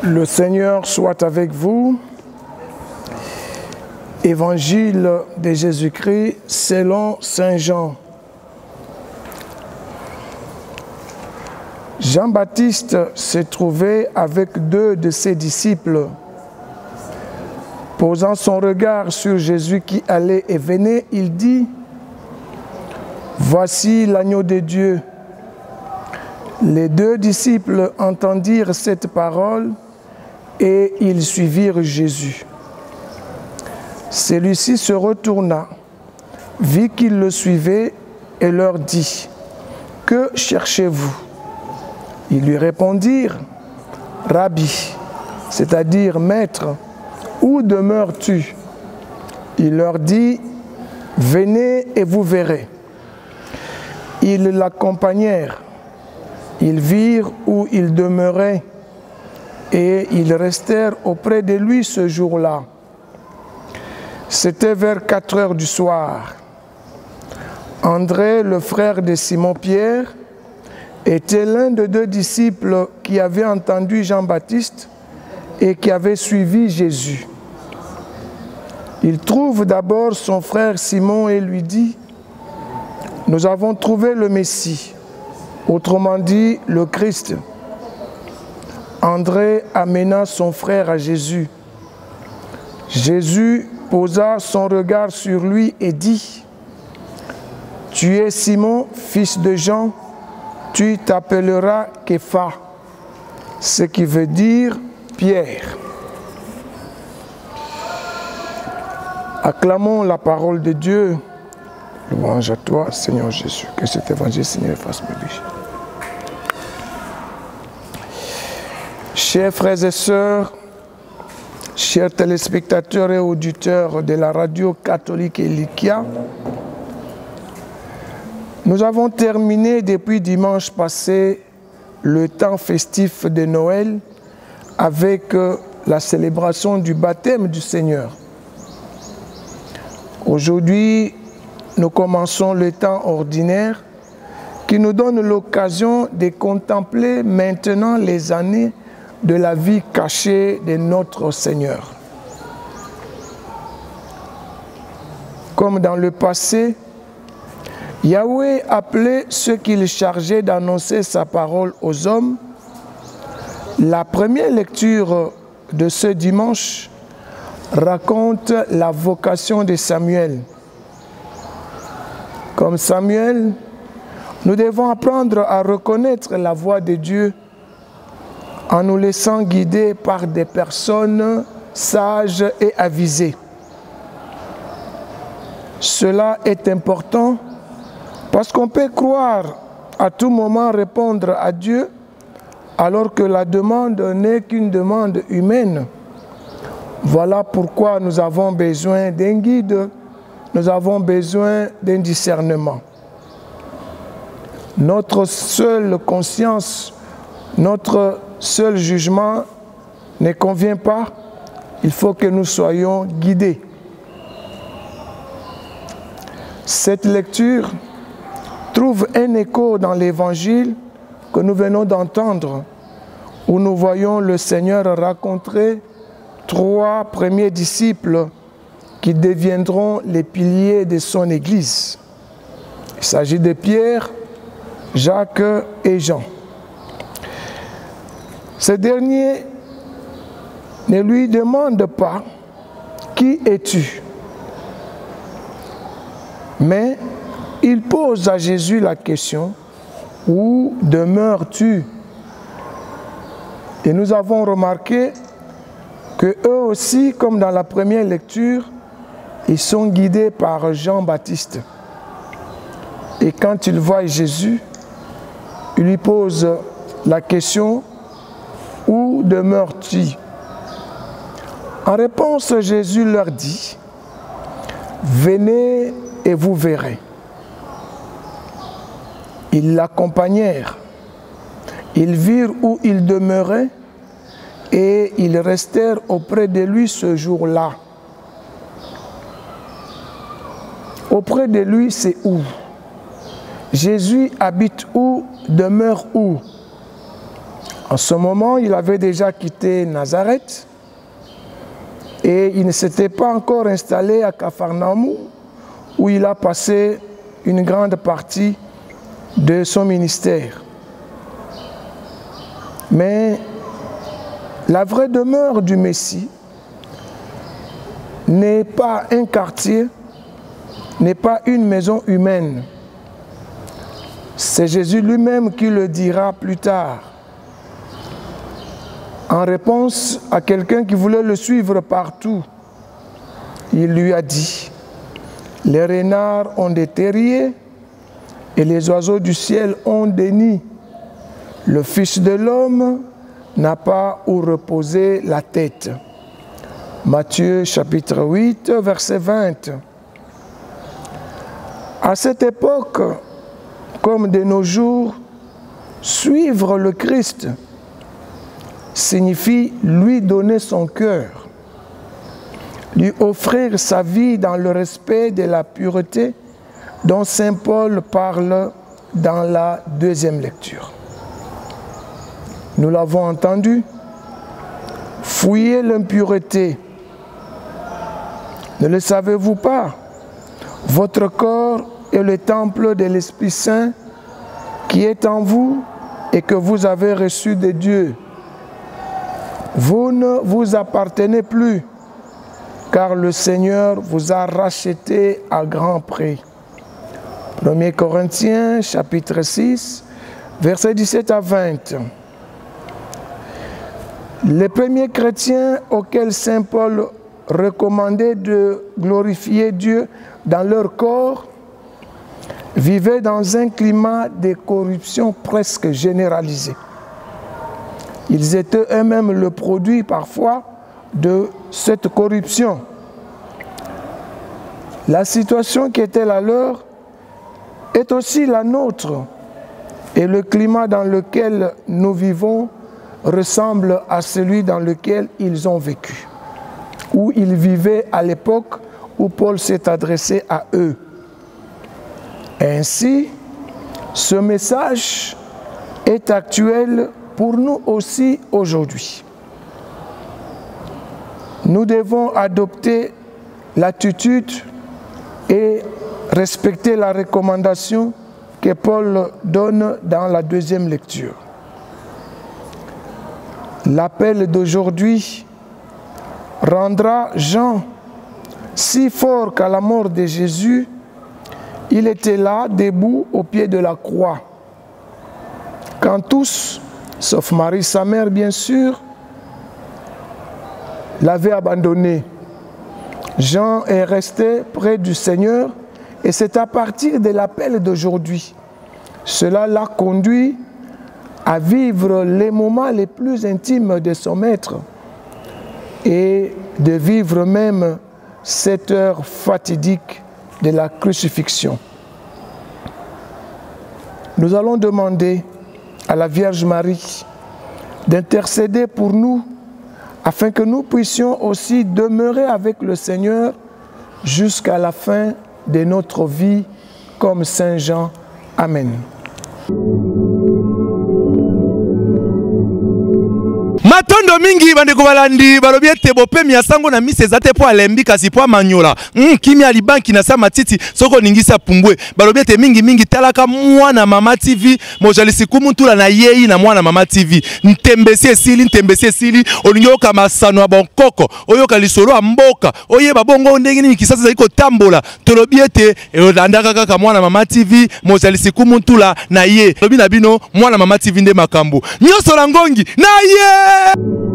Le Seigneur soit avec vous. Évangile de Jésus-Christ selon Saint Jean. Jean-Baptiste se trouvait avec 2 de ses disciples. Posant son regard sur Jésus qui allait et venait, il dit : « Voici l'agneau de Dieu. » Les 2 disciples entendirent cette parole et ils suivirent Jésus. Celui-ci se retourna, vit qu'ils le suivaient et leur dit : « Que cherchez-vous » Ils lui répondirent : « Rabbi, c'est-à-dire maître, où demeures-tu » Il leur dit : « Venez et vous verrez. » Ils l'accompagnèrent. Ils virent où il demeurait et ils restèrent auprès de lui ce jour-là. C'était vers 4 heures du soir. André, le frère de Simon-Pierre, était l'un des 2 disciples qui avaient entendu Jean-Baptiste et qui avaient suivi Jésus. Il trouve d'abord son frère Simon et lui dit : « Nous avons trouvé le Messie, autrement dit le Christ. » André amena son frère à Jésus. Jésus posa son regard sur lui et dit : « Tu es Simon, fils de Jean, tu t'appelleras Képha, ce qui veut dire Pierre. » Acclamons la parole de Dieu. Louange à toi, Seigneur Jésus. Que cet évangile, Seigneur, fasse me vie. Chers frères et sœurs, chers téléspectateurs et auditeurs de la radio catholique Elikia, nous avons terminé depuis dimanche passé le temps festif de Noël avec la célébration du baptême du Seigneur. Aujourd'hui, nous commençons le temps ordinaire qui nous donne l'occasion de contempler maintenant les années de la vie cachée de notre Seigneur. Comme dans le passé, Yahweh appelait ceux qu'il chargeait d'annoncer sa parole aux hommes. La première lecture de ce dimanche raconte la vocation de Samuel. Comme Samuel, nous devons apprendre à reconnaître la voix de Dieu en nous laissant guider par des personnes sages et avisées. Cela est important parce qu'on peut croire à tout moment répondre à Dieu alors que la demande n'est qu'une demande humaine. Voilà pourquoi nous avons besoin d'un guide, nous avons besoin d'un discernement. Notre seule conscience, notre seul jugement ne convient pas, il faut que nous soyons guidés. Cette lecture trouve un écho dans l'évangile que nous venons d'entendre, où nous voyons le Seigneur rencontrer 3 premiers disciples qui deviendront les piliers de son Église. Il s'agit de Pierre, Jacques et Jean. Ces derniers ne lui demandent pas « Qui es-tu » mais ils posent à Jésus la question « Où demeures-tu » Et nous avons remarqué que eux aussi, comme dans la première lecture, ils sont guidés par Jean-Baptiste. Et quand ils voient Jésus, ils lui posent la question « Où demeures-tu » En réponse, Jésus leur dit « Venez et vous verrez. » Ils l'accompagnèrent. Ils virent où il demeurait et ils restèrent auprès de lui ce jour-là. Auprès de lui, c'est où? Jésus habite où? Demeure où? En ce moment, il avait déjà quitté Nazareth et il ne s'était pas encore installé à Capharnaüm où il a passé une grande partie de son ministère. Mais la vraie demeure du Messie n'est pas un quartier, n'est pas une maison humaine. C'est Jésus lui-même qui le dira plus tard. En réponse à quelqu'un qui voulait le suivre partout, il lui a dit, « Les renards ont des terriers et les oiseaux du ciel ont des nids. Le Fils de l'homme n'a pas où reposer la tête. » Matthieu chapitre 8, verset 20. À cette époque, comme de nos jours, suivre le Christ signifie lui donner son cœur, lui offrir sa vie dans le respect de la pureté dont saint Paul parle dans la deuxième lecture. Nous l'avons entendu, fuyez l'impureté. Ne le savez-vous pas? Votre corps est le temple de l'Esprit Saint qui est en vous et que vous avez reçu de Dieu. Vous ne vous appartenez plus, car le Seigneur vous a racheté à grand prix. 1 Corinthiens, chapitre 6, versets 17 à 20. Les premiers chrétiens auxquels saint Paul recommandait de glorifier Dieu dans leur corps vivaient dans un climat de corruption presque généralisé. Ils étaient eux-mêmes le produit parfois de cette corruption. La situation qui était la leur est aussi la nôtre et le climat dans lequel nous vivons ressemble à celui dans lequel ils ont vécu, où ils vivaient à l'époque où Paul s'est adressé à eux. Ainsi, ce message est actuel pour nous aussi aujourd'hui. Nous devons adopter l'attitude et respecter la recommandation que Paul donne dans la deuxième lecture. L'appel d'aujourd'hui rendra Jean si fort qu'à la mort de Jésus, il était là, debout au pied de la croix. Quand tous, sauf Marie, sa mère bien sûr, l'avaient abandonné, Jean est resté près du Seigneur et c'est à partir de l'appel d'aujourd'hui. Cela l'a conduit à vivre les moments les plus intimes de son maître et de vivre même cette heure fatidique de la crucifixion. Nous allons demander à la Vierge Marie d'intercéder pour nous afin que nous puissions aussi demeurer avec le Seigneur jusqu'à la fin de notre vie comme Saint Jean. Amen. Matondo mingi bandeko balandi balobi ete bopemi ya sango na mise ezate po alembi kasi po manyola kimi ali banki na sa matiti soko ningisa pumbwe balobi ete mingi talaka mwana mama TV mojalisi kumutula na yeyi na mwana mama TV ntembesi esili olingi oka masano ya bonkoko oyoka lisolo ya mboka oyeba bongo ndenge nini kisasa zali kotambola tolobi ete elandaka kaka mwana mama TV mojalisi kumutula na ye lobi na bino mwana mama TV nde makambo nyoso la ngongi na ye.